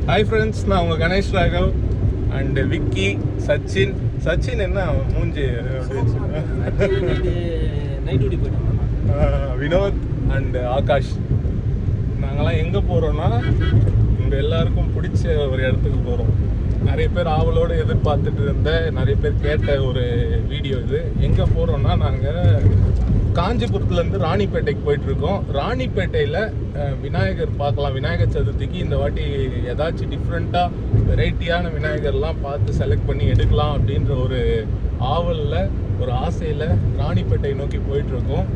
Hi friends, நான் உங்கள் Ganesh Raghav and Vicky, Sachin என்ன மூஞ்சி வினோத் அண்டு ஆகாஷ். நாங்கள்லாம் எங்கே போகிறோன்னா உங்கள் எல்லாருக்கும் பிடிச்ச ஒரு இடத்துக்கு போகிறோம். நிறைய பேர் ஆவலோடு எதிர்பார்த்துட்டு இருந்த, நிறைய பேர் கேட்ட ஒரு வீடியோ இது. எங்கே போகிறோன்னா நாங்கள் காஞ்சிபுரத்துலேருந்து ராணிப்பேட்டைக்கு போயிட்டுருக்கோம். ராணிப்பேட்டையில் விநாயகர் பார்க்கலாம். விநாயகர் சதுர்த்திக்கு இந்த வாட்டி ஏதாச்சும் டிஃப்ரெண்ட்டாக வெரைட்டியான விநாயகர்லாம் பார்த்து செலக்ட் பண்ணி எடுக்கலாம் அப்படின்ற ஒரு ஆவலில், ஒரு ஆசையில் ராணிப்பேட்டை நோக்கி போயிட்டுருக்கோம்.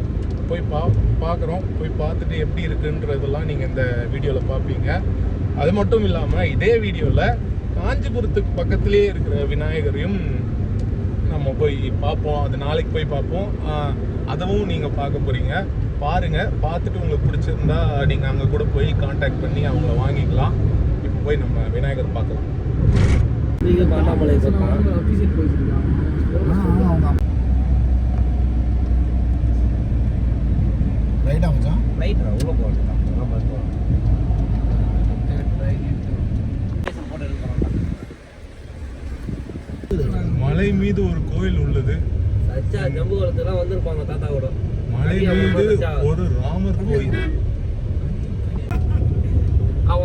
போய் பார்க்குறோம். போய் பார்த்துட்டு எப்படி இருக்குன்றதெல்லாம் நீங்கள் இந்த வீடியோவில் பார்ப்பீங்க. அது மட்டும் இல்லாமல் இதே வீடியோவில் காஞ்சிபுரத்துக்கு பக்கத்துலேயே இருக்கிற விநாயகரையும் நம்ம போய் பார்ப்போம். அது நாளைக்கு போய் பார்ப்போம். அதுவும் நீங்கள் பார்க்க போகிறீங்க. பாருங்கள். பார்த்துட்டு உங்களுக்கு பிடிச்சிருந்தா நீங்கள் அங்கே கூட போய் காண்டாக்ட் பண்ணி அவங்கள வாங்கிக்கலாம். இப்போ போய் நம்ம விநாயகர் பார்க்கலாம். மலை மீது ஒரு கோயில் உள்ளது. மலை மீது ஒரு ராமர் கோயில்.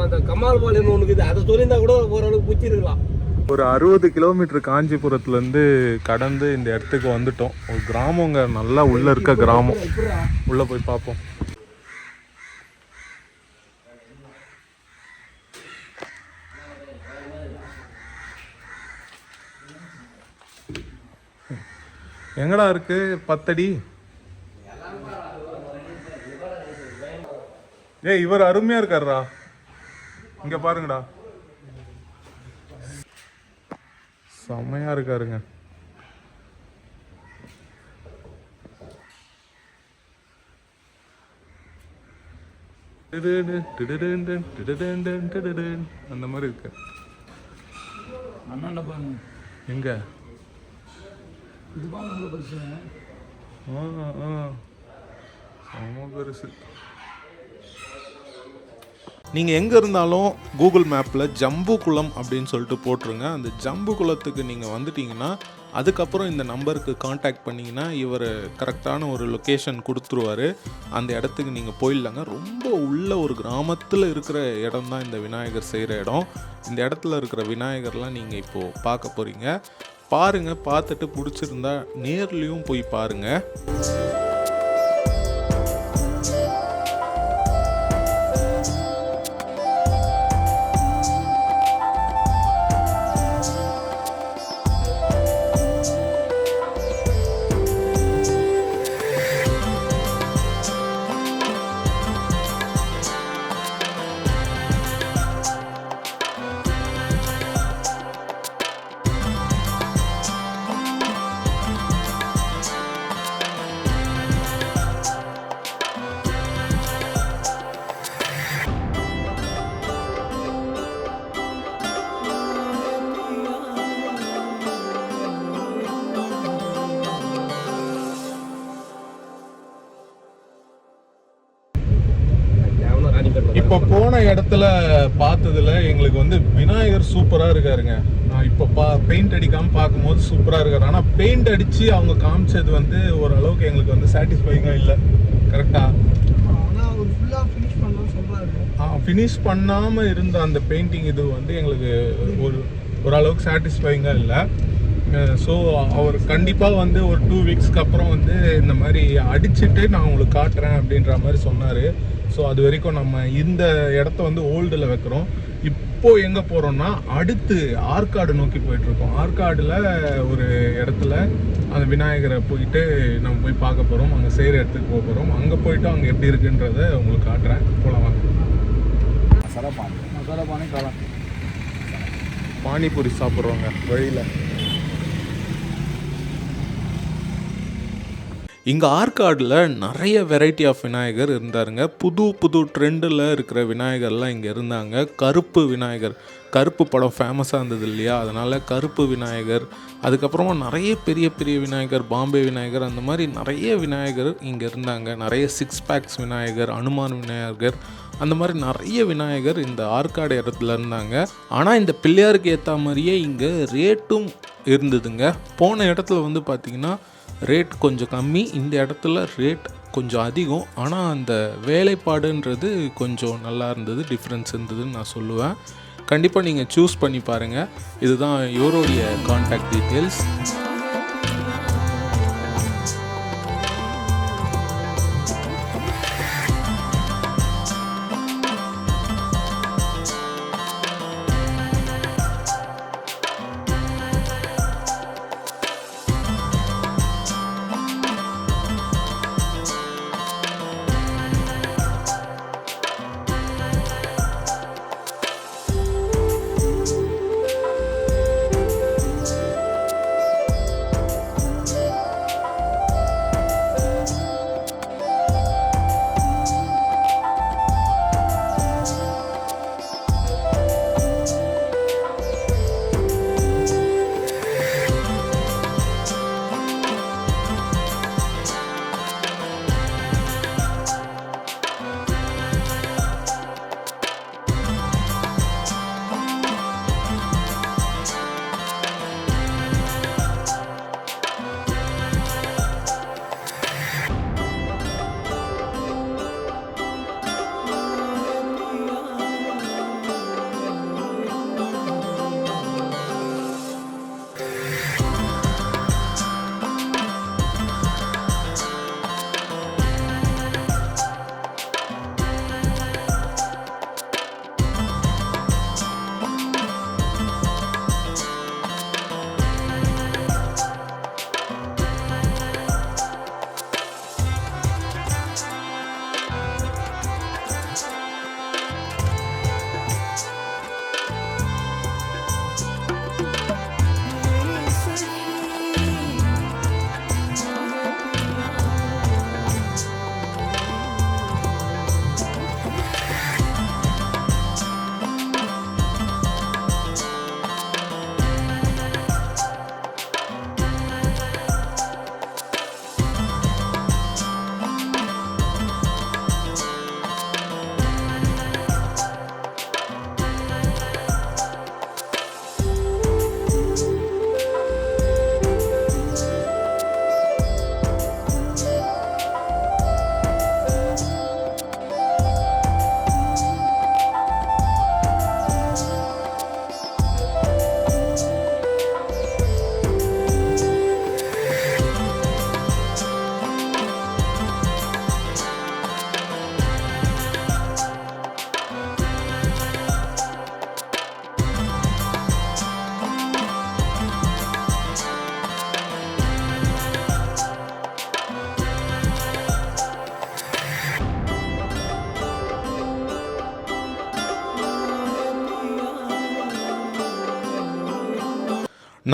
அந்த கமால் பாளையம் ஒன்று இருக்குது, அதை சொல்லியிருந்தா கூட ஓரளவுக்கு பிடிச்சிருக்கலாம். ஒரு 60 கிலோமீட்டர் காஞ்சிபுரத்துலேருந்து கடந்து இந்த இடத்துக்கு வந்துட்டோம். ஒரு கிராமங்க, நல்லா உள்ளே இருக்க கிராமம். உள்ளே போய் பார்ப்போம். எங்கடா இருக்கு 10 அடி? இவர் அருமையா இருக்காருடா. இங்க பாருங்கடா, செம்மையா இருக்காருங்க. அந்த மாதிரி இருக்கு. எங்க பெருசு. நீங்கள் எங்கே இருந்தாலும் கூகுள் மேப்பில் ஜம்பு குளம் அப்படின்னு சொல்லிட்டு போட்டுருங்க. அந்த ஜம்பு குளத்துக்கு நீங்கள் வந்துட்டீங்கன்னா அதுக்கப்புறம் இந்த நம்பருக்கு காண்டாக்ட் பண்ணிங்கன்னா இவர் கரெக்டான ஒரு லொக்கேஷன் கொடுத்துருவார். அந்த இடத்துக்கு நீங்கள் போயிடலாங்க. ரொம்ப உள்ள ஒரு கிராமத்தில் இருக்கிற இடம் தான் இந்த விநாயகர் செய்கிற இடம். இந்த இடத்துல இருக்கிற விநாயகர்லாம் நீங்கள் இப்போது பார்க்க போகிறீங்க. பாருங்கள். பார்த்துட்டு பிடிச்சிருந்தா நேர்லேயும் போய் பாருங்கள். இப்போ போன இடத்துல பார்த்ததுல எங்களுக்கு வந்து விநாயகர் சூப்பராக இருக்காருங்க. நான் இப்போ பெயிண்ட் அடிக்காமல் பார்க்கும்போது சூப்பராக இருக்காரு. ஆனால் பெயிண்ட் அடித்து அவங்க காமிச்சது வந்து ஓரளவுக்கு எங்களுக்கு வந்து சாட்டிஸ்ஃபைங்காக இல்லை. கரெக்டாக ஃபினிஷ் பண்ணாமல் இருந்த அந்த பெயிண்டிங் இது வந்து எங்களுக்கு ஓரளவுக்கு சாட்டிஸ்ஃபைங்காக இல்லை. ஸோ அவர் கண்டிப்பாக வந்து ஒரு 2 வீக்ஸ்க்கு அப்புறம் வந்து இந்த மாதிரி அடிச்சுட்டு நான் உங்களுக்கு காட்டுறேன் அப்படின்ற மாதிரி சொன்னார். ஸோ அது வரைக்கும் நம்ம இந்த இடத்த வந்து ஓல்டில் வைக்கிறோம். இப்போது எங்கே போகிறோம்னா அடுத்து ஆற்காடு நோக்கி போயிட்டுருக்கோம். ஆற்காடில் ஒரு இடத்துல அந்த விநாயகரை போயிட்டு நம்ம போய் பார்க்க போகிறோம். அங்கே செய்கிற இடத்துக்கு போக போகிறோம். அங்கே போயிட்டு அங்கே எப்படி இருக்குன்றதை உங்களுக்கு காட்டுறேன். போகலாம் வாங்க. பானிபூரி சாப்பிட்றோங்க வழியில். இங்கே ஆற்காடில் நிறைய வெரைட்டி ஆஃப் விநாயகர் இருந்தாருங்க. புது புது ட்ரெண்டில் இருக்கிற விநாயகர்லாம் இங்கே இருந்தாங்க. கருப்பு விநாயகர், கருப்பு படம் ஃபேமஸாக இருந்தது இல்லையா, அதனால் கருப்பு விநாயகர், அதுக்கப்புறமா நிறைய பெரிய பெரிய விநாயகர், பாம்பே விநாயகர், அந்த மாதிரி நிறைய விநாயகர் இங்கே இருந்தாங்க. நிறைய 6 பேக்ஸ் விநாயகர், அனுமான் விநாயகர், அந்த மாதிரி நிறைய விநாயகர் இந்த ஆற்காடு இடத்துல இருந்தாங்க. ஆனால் இந்த பிள்ளையாருக்கு ஏற்ற மாதிரியே இங்கே ரேட்டும் இருந்ததுங்க. போன இடத்துல வந்து பார்த்திங்கன்னா ரேட் கொஞ்சம் கம்மி, இந்த இடத்துல ரேட் கொஞ்சம் அதிகம். ஆனால் அந்த வேலைப்பாடுன்றது கொஞ்சம் நல்லா இருந்தது, டிஃப்ரென்ஸ் இருந்ததுன்னு நான் சொல்லுவேன். கண்டிப்பாக நீங்கள் சூஸ் பண்ணி பாருங்கள். இதுதான் இவருடைய கான்டாக்ட் டீட்டெயில்ஸ்.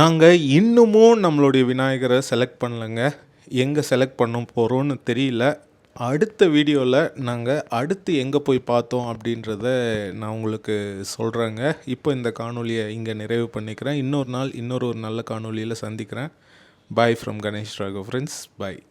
நாங்கள் இன்னமும் நம்மளுடைய விநாயகரை செலக்ட் பண்ணலைங்க. எங்கே செலக்ட் பண்ண போகிறோன்னு தெரியல. அடுத்த வீடியோவில் நாங்கள் அடுத்து எங்கே போய் பார்த்தோம் அப்படின்றத நான் உங்களுக்கு சொல்கிறேங்க. இப்போ இந்த காணொலியை இங்கே நிறைவு பண்ணிக்கிறேன். இன்னொரு நாள் இன்னொரு நல்ல காணொலியில் சந்திக்கிறேன். Bye from Ganesh Raghav friends. Bye.